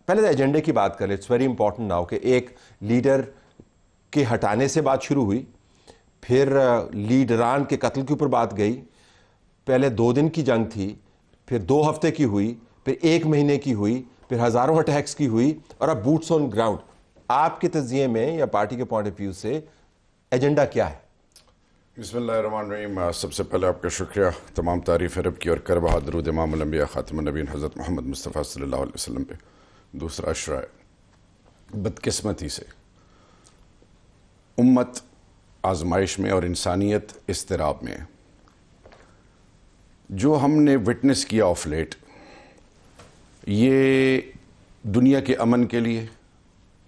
پہلے تو ایجنڈے کی بات کر لیں. اٹس ویری امپورٹنٹ ناؤ کہ ایک لیڈر کے ہٹانے سے بات شروع ہوئی, پھر لیڈران کے قتل کے اوپر بات گئی, پہلے 2 دن کی جنگ تھی, پھر 2 ہفتے کی ہوئی, پھر 1 مہینے کی ہوئی, پھر ہزاروں اٹیکس کی ہوئی, اور اب بوٹس آن گراؤنڈ. آپ کے تجزیے میں یا پارٹی کے پوائنٹ آف ویو سے ایجنڈا کیا ہے؟ بسم اللہ الرحمن الرحیم. سب سے پہلے آپ کا شکریہ تمام تعریف عرب کی, اور کربہ درود امام الانبیاء خاتم النبیین حضرت محمد مصطفیٰ صلی اللہ علیہ وسلم پہ. دوسرا اشرا ہے, بدقسمتی سے امت آزمائش میں اور انسانیت اضطراب میں ہے. جو ہم نے وٹنس کیا آف لیٹ, یہ دنیا کے امن کے لیے,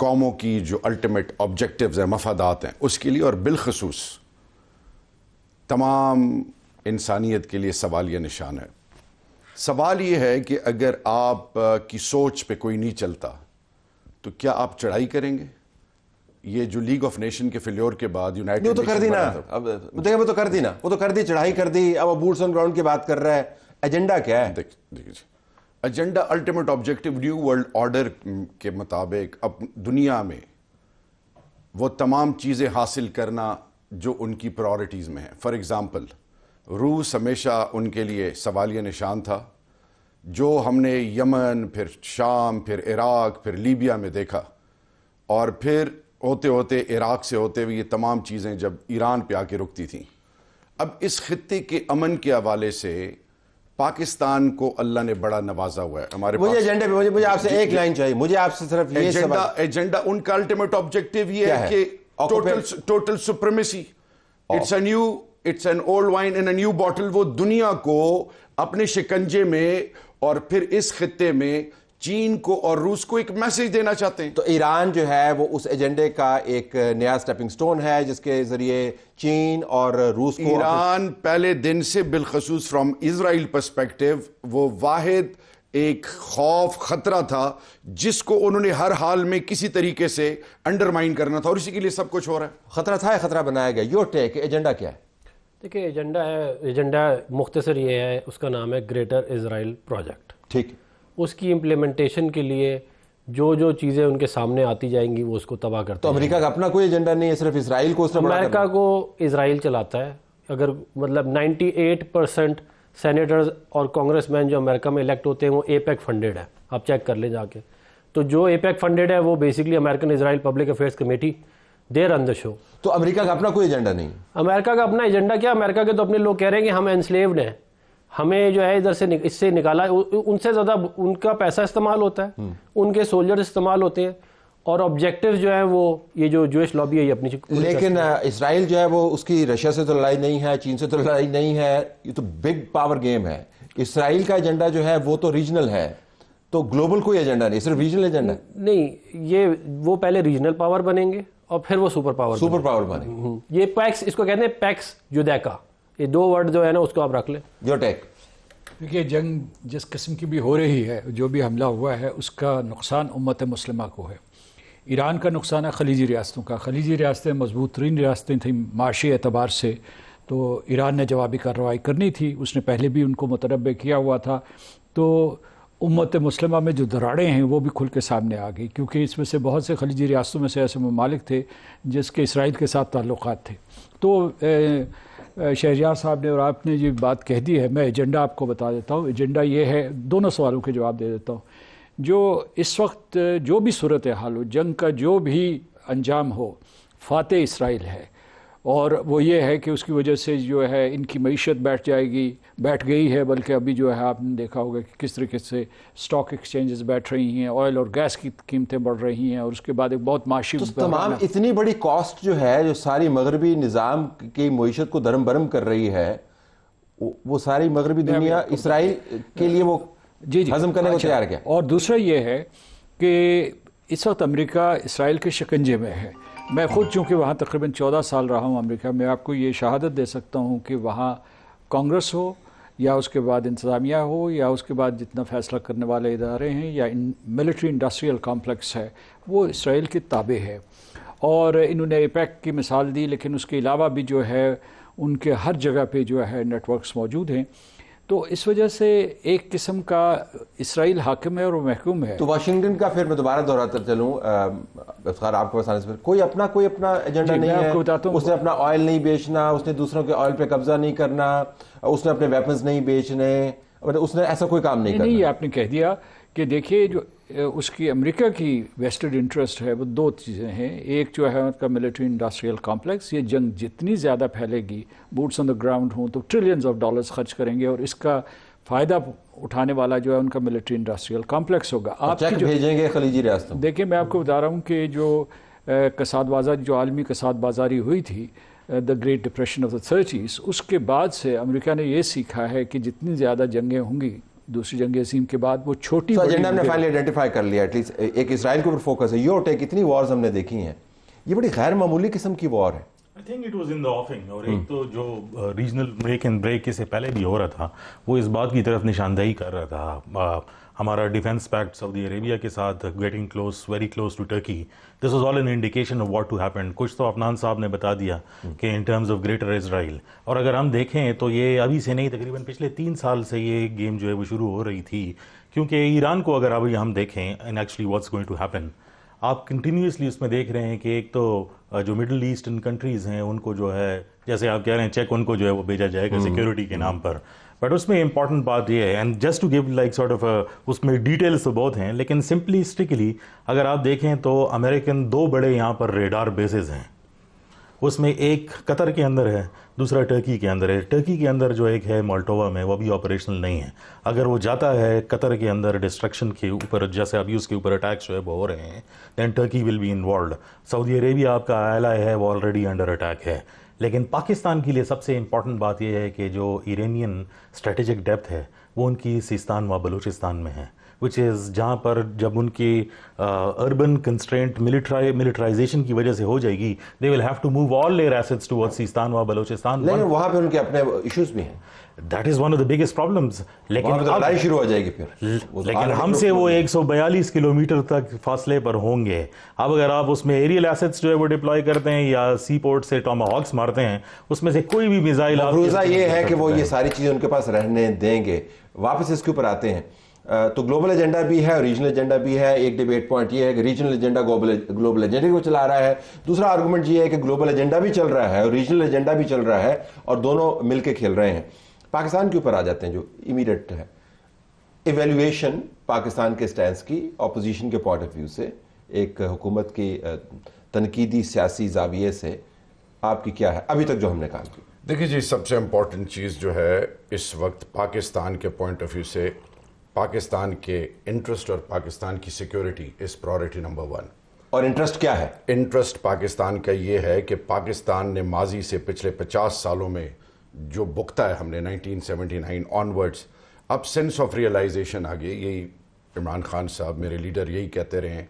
قوموں کی جو الٹیمیٹ آبجیکٹیوز ہیں, مفادات ہیں, اس کے لیے, اور بالخصوص تمام انسانیت کے لیے سوالیہ نشان ہے. سوال یہ ہے کہ اگر آپ کی سوچ پہ کوئی نہیں چلتا تو کیا آپ چڑھائی کریں گے؟ یہ جو لیگ آف نیشن کے فیلیور کے بعد یونائٹڈ وہ تو کر دی نا, اب دیکھیں وہ تو کر دی, چڑھائی کر دی, اب بوٹس آن گراؤنڈ کی بات کر رہا ہے. ایجنڈا کیا ہے؟ دیکھیے agenda ultimate objective new world order کے مطابق اب دنیا میں وہ تمام چیزیں حاصل کرنا جو ان کی پرائورٹیز میں ہیں. فار ایگزامپل روس ہمیشہ ان کے لیے سوالیہ نشان تھا. جو ہم نے یمن, پھر شام, پھر عراق, پھر لیبیا میں دیکھا, اور پھر ہوتے ہوتے عراق سے ہوتے ہوئے یہ تمام چیزیں جب ایران پہ آ کے رکتی تھیں. اب اس خطے کے امن کے حوالے سے پاکستان کو اللہ نے بڑا نوازا ہوا ہے. ہمارے مجھے ایجنڈے پہ مجھے آپ سے ایک لائن چاہیے, مجھے آپ سے صرف یہ ایجنڈا ان کا الٹیمیٹ آبجیکٹیو یہ ہے کہ total supremacy. It's an old wine in a new bottle. وہ دنیا کو اپنے شکنجے میں اور پھر اس خطے میں چین کو اور روس کو ایک میسج دینا چاہتے ہیں. تو ایران جو ہے وہ اس ایجنڈے کا ایک نیا سٹیپنگ سٹون ہے جس کے ذریعے چین اور روس کو, ایران پہلے دن سے بالخصوص فرام اسرائیل پرسپیکٹیو وہ واحد ایک خوف خطرہ تھا جس کو انہوں نے ہر حال میں کسی طریقے سے انڈرمائن کرنا تھا, اور اسی کے لیے سب کچھ ہو رہا ہے. خطرہ تھا, خطرہ بنایا گیا. یور ٹیک, ایجنڈا کیا ہے؟ دیکھیں ایجنڈا مختصر یہ ہے, اس کا نام ہے گریٹر اسرائیل پروجیکٹ. ٹھیک. اس کی امپلیمنٹیشن کے لیے جو چیزیں ان کے سامنے آتی جائیں گی وہ اس کو تباہ کرتا ہے. تو امریکہ کا اپنا کوئی ایجنڈا نہیں ہے, صرف اسرائیل کو امریکہ کو اسرائیل چلاتا ہے. اگر مطلب 98% سینیٹرز اور کانگریس مین جو امریکہ میں الیکٹ ہوتے ہیں وہ اے پیک فنڈیڈ ہے. آپ چیک کر لیں جا کے. تو جو اے پیک فنڈیڈ ہے وہ بیسکلی امریکن اسرائیل پبلک افیئرس کمیٹی, دے رن دا شو. تو امریکہ کا اپنا کوئی ایجنڈا نہیں؟ امریکہ کا اپنا ایجنڈا کیا, امریکہ کے تو اپنے لوگ کہہ رہے ہیں کہ ہم انسلیوڈ ہیں, ہمیں جو ہے ادھر سے اس سے نکالا. ان سے زیادہ ان کا پیسہ استعمال ہوتا ہے, ان کے سولجر استعمال ہوتے ہیں, اور آبجیکٹیو جو ہے وہ یہ جو جوئش لابی ہے یہ اپنی. لیکن اسرائیل جو ہے وہ اس کی رشیا سے تو لڑائی نہیں ہے, چین سے تو لڑائی نہیں ہے, یہ تو بگ پاور گیم ہے. اسرائیل کا ایجنڈا جو ہے وہ تو ریجنل ہے, تو گلوبل کوئی ایجنڈا نہیں, صرف ریجنل ایجنڈا نہیں. یہ وہ پہلے ریجنل پاور بنیں گے اور پھر وہ سپر پاور بنیں گے. یہ پیکس, اس کو کہتے ہیں پیکس جودیکا, یہ 2 ورڈ جو ہے نا اس کو آپ رکھ لیں. جو ٹیک دیکھیے جنگ جس قسم کی بھی ہو رہی ہے, جو بھی حملہ ہوا ہے اس کا نقصان امت مسلمہ کو ہے. ایران کا نقصان ہے خلیجی ریاستوں کا. خلیجی ریاستیں مضبوط ترین ریاستیں تھیں معاشی اعتبار سے, تو ایران نے جوابی کارروائی کرنی تھی, اس نے پہلے بھی ان کو متنبع کیا ہوا تھا. تو امت مسلمہ میں جو دراڑیں ہیں وہ بھی کھل کے سامنے آ گئی, کیونکہ اس میں سے بہت سے خلیجی ریاستوں میں سے ایسے ممالک تھے جس کے اسرائیل کے ساتھ تعلقات تھے. تو شہریار صاحب نے اور آپ نے یہ بات کہہ دی ہے, میں ایجنڈا آپ کو بتا دیتا ہوں. ایجنڈا یہ ہے, دونوں سوالوں کے جواب دے دیتا ہوں. جو اس وقت جو بھی صورتحال ہو, جنگ کا جو بھی انجام ہو, فاتح اسرائیل ہے, اور وہ یہ ہے کہ اس کی وجہ سے جو ہے ان کی معیشت بیٹھ گئی ہے, بلکہ ابھی جو ہے آپ نے دیکھا ہوگا کہ کس طریقے سے اسٹاک ایکسچینجز بیٹھ رہی ہیں, آئل اور گیس کی قیمتیں بڑھ رہی ہیں, اور اس کے بعد ایک بہت معاشی تمام اتنی بڑی کاسٹ جو ہے جو ساری مغربی نظام کی معیشت کو درم برم کر رہی ہے, وہ ساری مغربی دنیا اسرائیل کے لیے وہ ہضم کرنے کو تیار کیا. اور دوسرا یہ ہے کہ اس وقت امریکہ اسرائیل کے شکنجے میں ہے. میں خود چونکہ وہاں تقریباً 14 سال رہا ہوں امریکہ میں, آپ کو یہ شہادت دے سکتا ہوں کہ وہاں کانگریس ہو یا اس کے بعد انتظامیہ ہو یا اس کے بعد جتنا فیصلہ کرنے والے ادارے ہیں یا ملٹری انڈسٹریل کمپلیکس ہے, وہ اسرائیل کے تابع ہے. اور انہوں نے ایپیک کی مثال دی, لیکن اس کے علاوہ بھی جو ہے ان کے ہر جگہ پہ جو ہے نیٹ ورکس موجود ہیں. تو اس وجہ سے ایک قسم کا اسرائیل حاکم ہے اور وہ محکوم ہے. تو واشنگٹن کا پھر میں دوبارہ دہراتا چلوں افتخار آپ کے پاس آنے سے پہلے کوئی اپنا ایجنڈا نہیں ہے. اس نے اپنا آئل نہیں بیچنا, اس نے دوسروں کے آئل پہ قبضہ نہیں کرنا, اس نے اپنے ویپنز نہیں بیچنے, اس نے ایسا کوئی کام نہیں کرنا. نہیں, آپ نے کہہ دیا کہ دیکھیے جو اس کی امریکہ کی ویسٹڈ انٹرسٹ ہے وہ دو چیزیں ہیں. ایک جو ہے ان کا ملٹری انڈسٹریل کمپلیکس, یہ جنگ جتنی زیادہ پھیلے گی, بوٹس آن دا گراؤنڈ ہوں تو ٹریلینز آف ڈالرز خرچ کریں گے اور اس کا فائدہ اٹھانے والا جو ہے ان کا ملٹری انڈسٹریل کمپلیکس ہوگا. آپ چیک بھیجیں گے خلیجی ریاستوں. دیکھیں میں آپ کو بتا رہا ہوں کہ جو کساد بازاری, جو عالمی کساد بازاری ہوئی تھی the great depression of the 30s, اس کے بعد سے امریکہ نے یہ سیکھا ہے کہ جتنی زیادہ جنگیں ہوں گی دوسری جنگ عظیم کے بعد وہ چھوٹی ایجنڈا ہم نے فائنلی آئیڈینٹیفائی کر لیا, ایٹ لیسٹ ایک اسرائیل کے اوپر فوکس ہے. یو ٹیک اتنی وارز ہم نے دیکھی ہیں, یہ بڑی غیر معمولی قسم کی وار ہے. I think it was in the offing. اور ایک تو جو ریجنل بریک اینڈ بریک سے پہلے بھی ہو رہا تھا وہ اس بات کی طرف نشاندہی کر رہا تھا. ہمارا ڈیفینس پیکٹ سعودی عربیہ کے ساتھ getting close, very close to Turkey, this was all an indication of what to happen. کچھ تو عفنان صاحب نے بتا دیا کہ in terms of greater Israel. اور اگر ہم دیکھیں تو یہ ابھی سے نہیں, تقریباً پچھلے 3 سال سے یہ گیم جو ہے وہ شروع ہو رہی تھی. کیونکہ ایران کو اگر ابھی ہم دیکھیں and actually what's going to happen, آپ کنٹینیوسلی اس میں دیکھ رہے ہیں کہ ایک تو جو مڈل ایسٹرن کنٹریز ہیں ان کو جو ہے, جیسے آپ کہہ رہے ہیں چیک ان کو جو ہے وہ بھیجا جائے گا سیکیورٹی کے نام پر. بٹ اس میں امپورٹنٹ بات یہ ہے, and just to give like sort of, اس میں ڈیٹیلس تو بہت ہیں لیکن سمپلسٹکلی اگر آپ دیکھیں تو امریکن 2 بڑے یہاں پر ریڈار بیسز ہیں. اس میں ایک قطر کے اندر ہے, دوسرا ٹرکی کے اندر ہے. ٹرکی کے اندر جو ایک ہے مالٹووا میں, وہ ابھی آپریشنل نہیں ہے. اگر وہ جاتا ہے قطر کے اندر ڈسٹرکشن کے اوپر, جیسے ابھی اس کے اوپر اٹیکس جو ہے وہ ہو رہے ہیں, دین ٹرکی ول بی انوالوڈ. سعودی عربیہ آپ کا ایلائی ہے, وہ آلریڈی انڈر اٹیک ہے. لیکن پاکستان کے لیے سب سے امپورٹنٹ بات یہ ہے کہ جو ایرانین اسٹریٹجک ڈیپتھ ہے وہ ان کی سیستان و بلوچستان میں ہے, وچ از جہاں پر جب ان کی اربن کنسٹرینٹ ملٹرائزیشن کی وجہ سے ہو جائے گی, they will have to move all their assets toward Sistan و بلوچستان. لیکن وہاں پہ ان کے اپنے ایشوز بھی ہیں, that is one of the biggest problems. لیکن لڑائی شروع ہو جائے گی پھر, لیکن ہم سے وہ 142 کلومیٹر تک فاصلے پر ہوں گے. اب اگر آپ اس میں ایریل ایسٹس جو ہے وہ ڈپلوائے کرتے ہیں یا سی پورٹ سے ٹاما ہاکس مارتے ہیں, اس میں سے کوئی بھی میزائل, مفروضہ یہ ہے کہ وہ یہ ساری چیزیں ان کے پاس رہنے دیں گے. واپس اس کے اوپر آتے ہیں تو گلوبل ایجنڈا بھی ہے اور ریجنل ایجنڈا بھی ہے. ایک ڈیبیٹ پوائنٹ یہ ہے کہ ریجنل ایجنڈا گلوبل ایجنڈا کو چلا رہا ہے. دوسرا آرگومنٹ یہ ہے کہ گلوبل ایجنڈا بھی چل رہا ہے اور ریجنل ایجنڈا بھی چل رہا ہے اور دونوں مل کے کھیل رہے ہیں. پاکستان کے اوپر آ جاتے ہیں جو امیڈیٹ ہے ایویلویشن پاکستان کے سٹینس کی اپوزیشن کے پوائنٹ آف ویو سے, ایک حکومت کی تنقیدی سیاسی زاویے سے آپ کی کیا ہے ابھی تک جو ہم نے کام کیا؟ دیکھیے جی, سب سے امپورٹنٹ چیز جو ہے اس وقت پاکستان کے پوائنٹ آف ویو سے, پاکستان کے انٹرسٹ اور پاکستان کی سیکیورٹی از پرائورٹی نمبر 1. اور انٹرسٹ کیا ہے؟ انٹرسٹ پاکستان کا یہ ہے کہ پاکستان نے ماضی سے پچھلے 50 سالوں میں جو بکتا ہے ہم نے 1979 آنورڈز, اب سینس آف ریئلائزیشن آ گئی. یہی عمران خان صاحب میرے لیڈر یہی کہتے رہے ہیں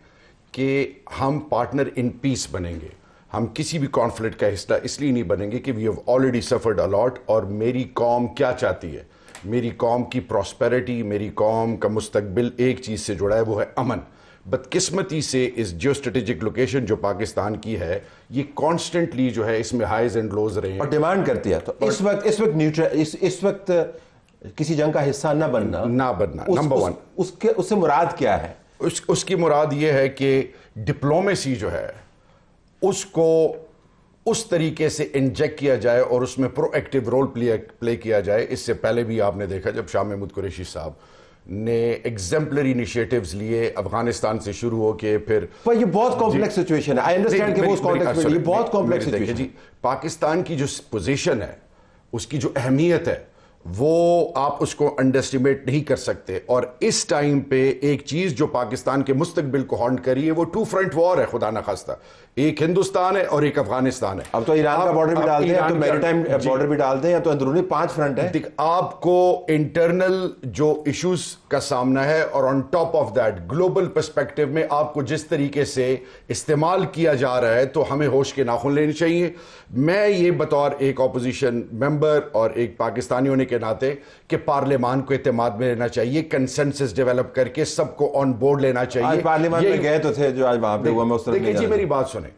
کہ ہم پارٹنر ان پیس بنیں گے, ہم کسی بھی کانفلکٹ کا حصہ اس لیے نہیں بنیں گے کہ we have already suffered a lot. اور میری قوم کیا چاہتی ہے, میری قوم کی پراسپیرٹی, میری قوم کا مستقبل ایک چیز سے جڑا ہے, وہ ہے امن. بدقسمتی سے اس جیو اسٹریٹجک لوکیشن جو پاکستان کی ہے یہ کانسٹنٹلی جو ہے اس میں ہائیز اینڈ لوز رہے ہیں اور ڈیمانڈ کرتی ہے. تو اس وقت کسی جنگ کا حصہ نہ بننا نمبر 1. اس سے مراد کیا ہے؟ اس کی مراد یہ ہے کہ ڈپلومیسی جو ہے اس کو اس طریقے سے انجیکٹ کیا جائے اور اس میں پرو ایکٹیو رول پلے کیا جائے. اس سے پہلے بھی آپ نے دیکھا جب شاہ محمود قریشی صاحب نے ایگزمپلری انیشیٹیوز لیے افغانستان سے شروع ہو کے پھر, پر یہ بہت کمپلیکس سچویشن ہے. آئی انڈرسٹینڈ کہ وہ اس کانٹیکسٹ میں یہ بہت کمپلیکس سچویشن ہے. جی, پاکستان کی جو پوزیشن ہے, اس کی جو اہمیت ہے, وہ آپ اس کو انڈرسٹیمیٹ نہیں کر سکتے. اور اس ٹائم پہ ایک چیز جو پاکستان کے مستقبل کو ہانٹ کری ہے وہ 2 فرنٹ وار ہے, خدا نخواستہ. ایک ہندوستان ہے اور ایک افغانستان ہے. اب تو ایران کا بارڈر بھی ڈال دیں, اب تو میری ٹائم بارڈر بھی ڈال دیں, یا تو اندرونی 5 فرنٹ ہے. آپ کو انٹرنل جو ایشوز کا سامنا ہے اور on top of that global perspective میں آپ کو جس طریقے سے استعمال کیا جا رہا ہے, تو ہمیں ہوش کے ناخن لینے چاہیے. میں یہ بطور ایک اپوزیشن ممبر اور ایک پاکستانی ہونے کے ناطے کہ پارلیمان کو اعتماد میں لینا چاہیے, کنسنسس ڈیولپ کر کے سب کو آن بورڈ لینا چاہیے. پارلیمان میں گئے تو تھے جو آج وہاں پہ ہوا, میں اس طرح دیکھیے جی میری بات سنیں,